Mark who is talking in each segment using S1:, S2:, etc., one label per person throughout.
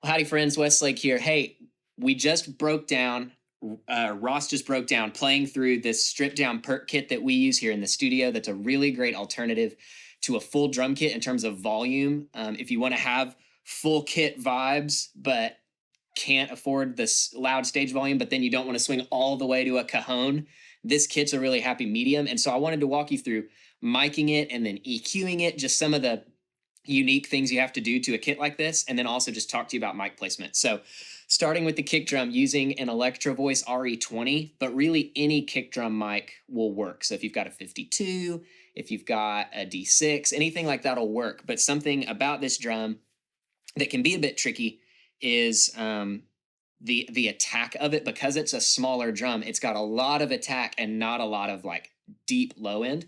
S1: Well, howdy, friends. Westlake here. Hey, we just broke down, Ross just broke down playing through this stripped down perk kit that we use here in the studio. That's a really great alternative to a full drum kit in terms of volume. If you want to have full kit vibes, but can't afford this loud stage volume, but then you don't want to swing all the way to a cajon, this kit's a really happy medium. And so I wanted to walk you through miking it and then EQing it, just some of the unique things you have to do to a kit like this, and then also just talk to you about mic placement. So starting with the kick drum, using an Electro Voice RE20, but really any kick drum mic will work. So if you've got a 52, if you've got a D6, anything like that will work. But something about this drum that can be a bit tricky is the attack of it. Because it's a smaller drum, it's got a lot of attack and not a lot of like deep low end.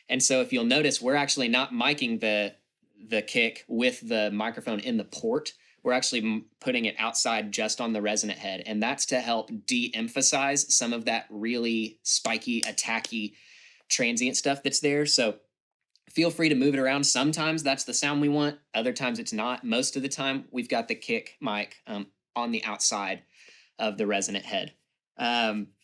S1: And so if you'll notice, we're actually not miking the kick with the microphone in the port. We're actually putting it outside just on the resonant head. And that's to help de-emphasize some of that really spiky, attacky, transient stuff that's there. So feel free to move it around. Sometimes that's the sound we want. Other times it's not. Most of the time we've got the kick mic on the outside of the resonant head.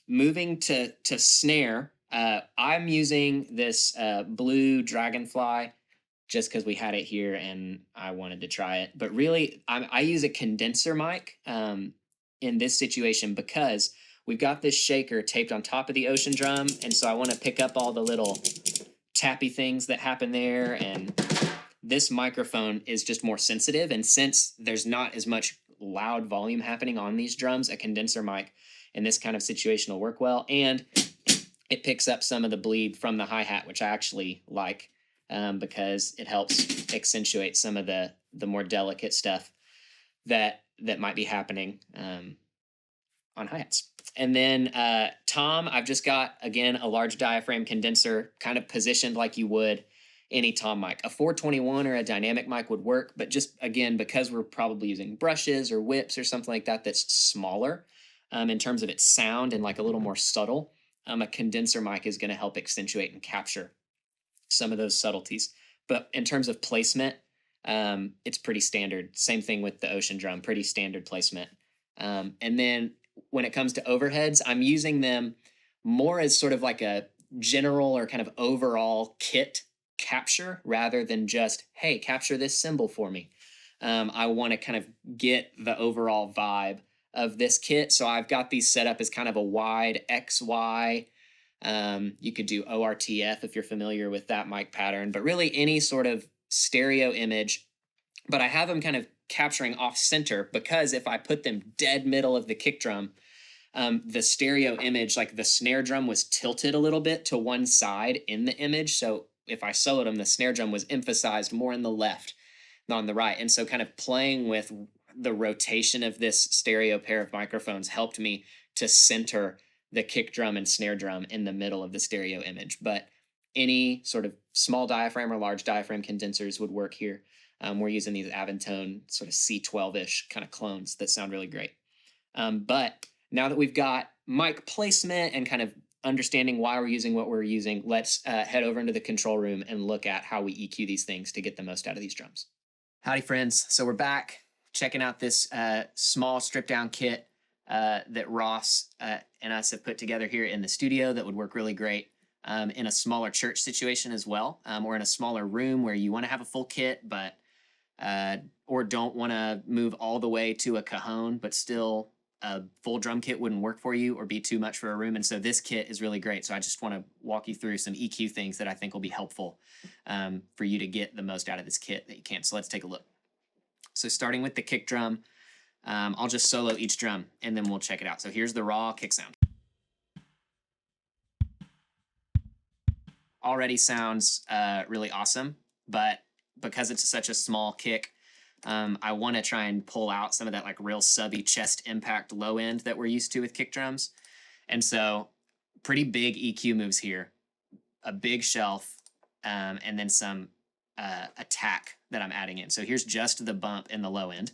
S1: Moving to snare, I'm using this blue Dragonfly just because we had it here and I wanted to try it. But really, I use a condenser mic in this situation because we've got this shaker taped on top of the ocean drum. And so I want to pick up all the little tappy things that happen there. And this microphone is just more sensitive. And since there's not as much loud volume happening on these drums, a condenser mic in this kind of situation will work well. And it picks up some of the bleed from the hi-hat, which I actually like. Because it helps accentuate some of the more delicate stuff that might be happening on hi-hats. And then tom, I've just got, again, a large diaphragm condenser kind of positioned like you would any tom mic. A 421 or a dynamic mic would work, but just, again, because we're probably using brushes or whips or something like that that's smaller in terms of its sound and like a little more subtle, a condenser mic is going to help accentuate and capture some of those subtleties. But in terms of placement, it's pretty standard. Same thing with the ocean drum, pretty standard placement. And then when it comes to overheads, I'm using them more as sort of like a general or kind of overall kit capture rather than just, hey, capture this cymbal for me. I want to kind of get the overall vibe of this kit. So I've got these set up as kind of a wide XY. You could do ORTF if you're familiar with that mic pattern, but really any sort of stereo image. But I have them kind of capturing off center because if I put them dead middle of the kick drum, the stereo image, like the snare drum was tilted a little bit to one side in the image. So if I soloed them, the snare drum was emphasized more in the left than on the right. And so kind of playing with the rotation of this stereo pair of microphones helped me to center the kick drum and snare drum in the middle of the stereo image. But any sort of small diaphragm or large diaphragm condensers would work here. We're using these Aventone sort of C12-ish kind of clones that sound really great. But now that we've got mic placement and kind of understanding why we're using what we're using, let's head over into the control room and look at how we EQ these things to get the most out of these drums. Howdy, friends. So we're back checking out this small stripped down kit that Ross and us have put together here in the studio that would work really great in a smaller church situation as well, or in a smaller room where you want to have a full kit, but or don't want to move all the way to a cajon, but still a full drum kit wouldn't work for you or be too much for a room. And so this kit is really great. So I just want to walk you through some EQ things that I think will be helpful for you to get the most out of this kit that you can. So let's take a look. So starting with the kick drum, I'll just solo each drum and then we'll check it out. So here's the raw kick sound. Already sounds really awesome, but because it's such a small kick, I want to try and pull out some of that like real subby chest impact low end that we're used to with kick drums. And so pretty big EQ moves here, a big shelf, and then some attack that I'm adding in. So here's just the bump in the low end.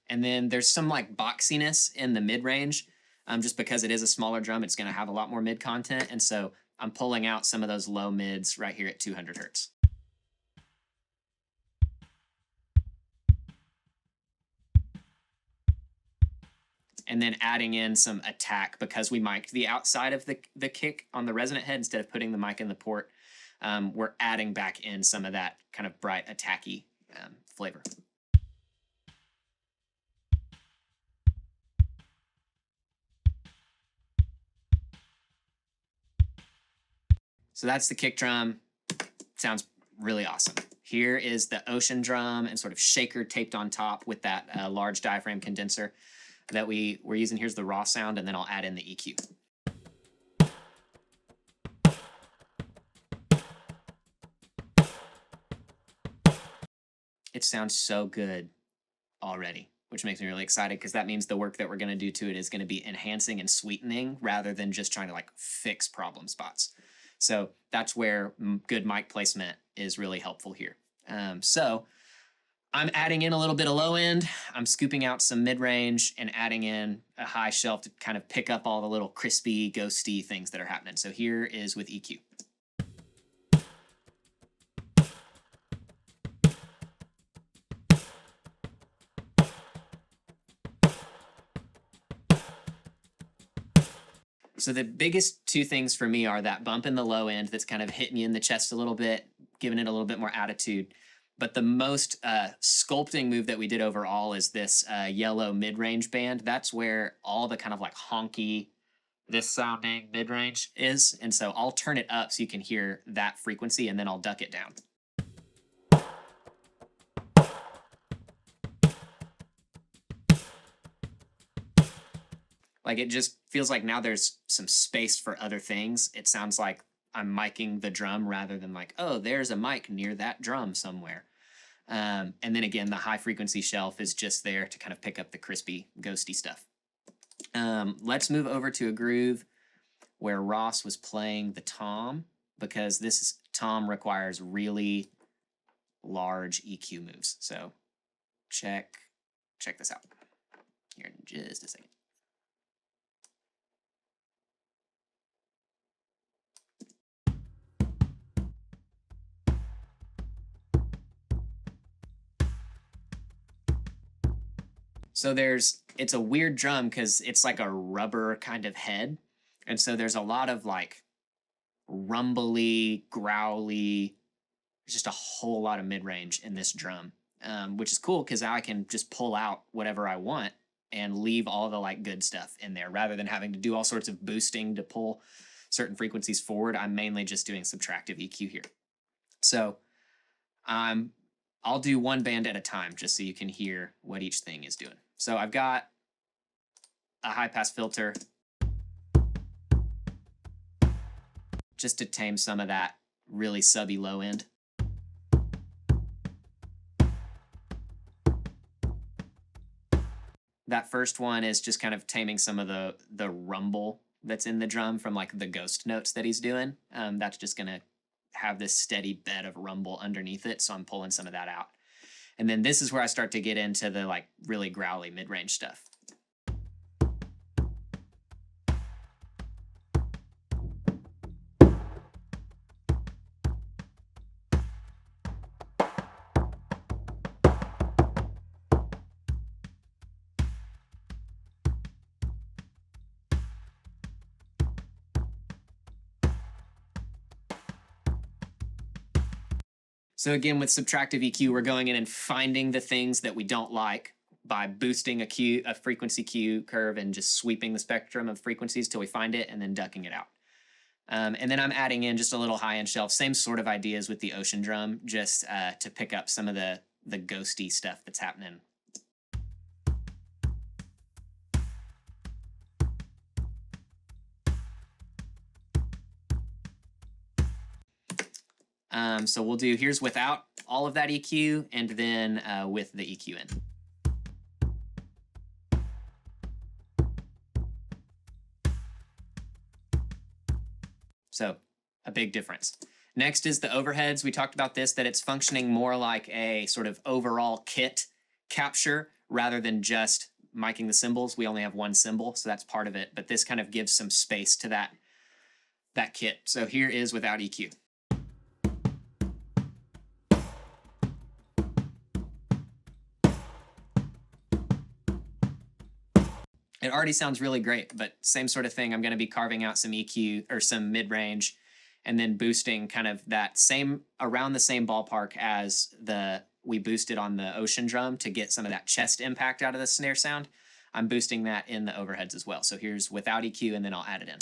S1: And then there's some like boxiness in the mid range. just because it is a smaller drum, it's going to have a lot more mid content. And so I'm pulling out some of those low mids right here at 200 hertz. And then adding in some attack because we mic'd the outside of the kick on the resonant head instead of putting the mic in the port. We're adding back in some of that kind of bright attacky flavor. So that's the kick drum. Sounds really awesome. Here is the ocean drum and sort of shaker taped on top with that large diaphragm condenser that we're using. Here's the raw sound, and then I'll add in the EQ. It sounds so good already, which makes me really excited because that means the work that we're going to do to it is going to be enhancing and sweetening rather than just trying to like fix problem spots. So that's where good mic placement is really helpful here. So I'm adding in a little bit of low end. I'm scooping out some mid range and adding in a high shelf to kind of pick up all the little crispy, ghosty things that are happening. So here is with EQ. So the biggest two things for me are that bump in the low end that's kind of hitting you in the chest a little bit, giving it a little bit more attitude. But the most sculpting move that we did overall is this yellow mid-range band. That's where all the kind of like honky, this sounding mid-range is. And so I'll turn it up so you can hear that frequency, and then I'll duck it down. Like, it just feels like now there's some space for other things. It sounds like I'm miking the drum rather than like, oh, there's a mic near that drum somewhere. And then again, the high frequency shelf is just there to kind of pick up the crispy, ghosty stuff. Let's move over to a groove where Ross was playing the tom, because this tom requires really large EQ moves. So check this out here in just a second. So it's a weird drum because it's like a rubber kind of head. And so there's a lot of like rumbly, growly, just a whole lot of mid-range in this drum, which is cool because I can just pull out whatever I want and leave all the like good stuff in there rather than having to do all sorts of boosting to pull certain frequencies forward. I'm mainly just doing subtractive EQ here. So I'll do one band at a time just so you can hear what each thing is doing. So I've got a high pass filter just to tame some of that really subby low end. That first one is just kind of taming some of the rumble that's in the drum from like the ghost notes that he's doing. That's just gonna have this steady bed of rumble underneath it, so I'm pulling some of that out. And then this is where I start to get into the like really growly mid-range stuff. So again, with subtractive EQ, we're going in and finding the things that we don't like by boosting a frequency Q curve and just sweeping the spectrum of frequencies till we find it and then ducking it out. And then I'm adding in just a little high-end shelf, same sort of ideas with the ocean drum, just to pick up some of the ghosty stuff that's happening. So we'll do, here's without all of that EQ, and then with the EQ in. So a big difference. Next is the overheads. We talked about this, that it's functioning more like a sort of overall kit capture rather than just miking the cymbals, we only have one cymbal, so that's part of it. But this kind of gives some space to that kit. So here is without EQ. It already sounds really great, but same sort of thing. I'm going to be carving out some EQ or some mid-range and then boosting kind of that same, around the same ballpark as we boosted on the Ocean drum to get some of that chest impact out of the snare sound. I'm boosting that in the overheads as well. So here's without EQ, and then I'll add it in.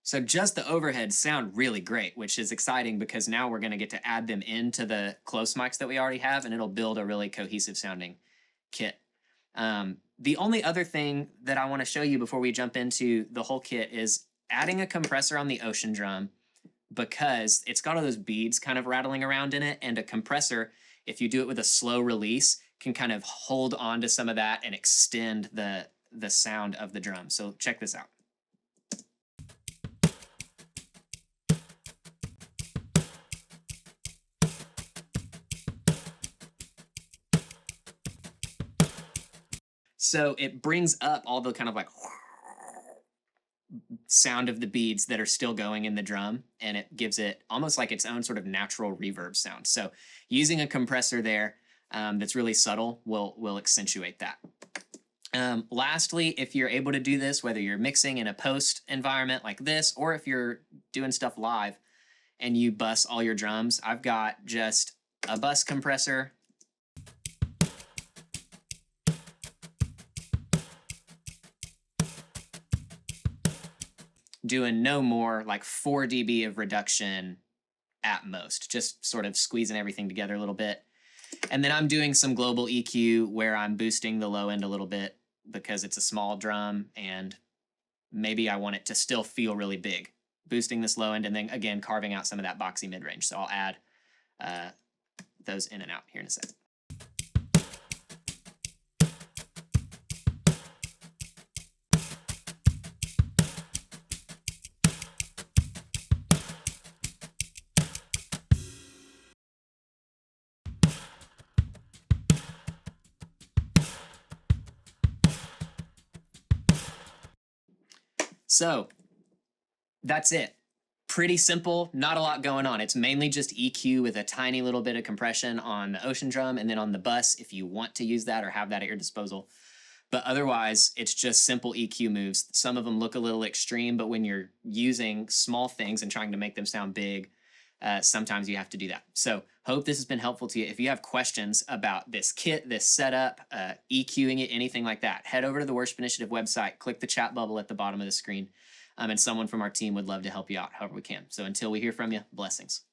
S1: So just the overheads sound really great, which is exciting because now we're going to get to add them into the close mics that we already have, and it'll build a really cohesive sounding kit. The only other thing that I want to show you before we jump into the whole kit is adding a compressor on the Ocean drum, because it's got all those beads kind of rattling around in it, and a compressor, if you do it with a slow release, can kind of hold on to some of that and extend the sound of the drum. So check this out. So it brings up all the kind of like sound of the beads that are still going in the drum, and it gives it almost like its own sort of natural reverb sound. So using a compressor there that's really subtle will accentuate that. Lastly, if you're able to do this, whether you're mixing in a post environment like this, or if you're doing stuff live and you bus all your drums, I've got just a bus compressor, doing no more, like 4 dB of reduction at most, just sort of squeezing everything together a little bit. And then I'm doing some global EQ where I'm boosting the low end a little bit because it's a small drum and maybe I want it to still feel really big. Boosting this low end and then again carving out some of that boxy mid-range. So I'll add those in and out here in a sec. So that's it. Pretty simple, not a lot going on. It's mainly just EQ with a tiny little bit of compression on the Ocean drum and then on the bus if you want to use that or have that at your disposal. But otherwise, it's just simple EQ moves. Some of them look a little extreme, but when you're using small things and trying to make them sound big, sometimes you have to do that. So hope this has been helpful to you. If you have questions about this kit, this setup, EQing it, anything like that, head over to the Worship Initiative website, click the chat bubble at the bottom of the screen, and someone from our team would love to help you out however we can. So until we hear from you, blessings.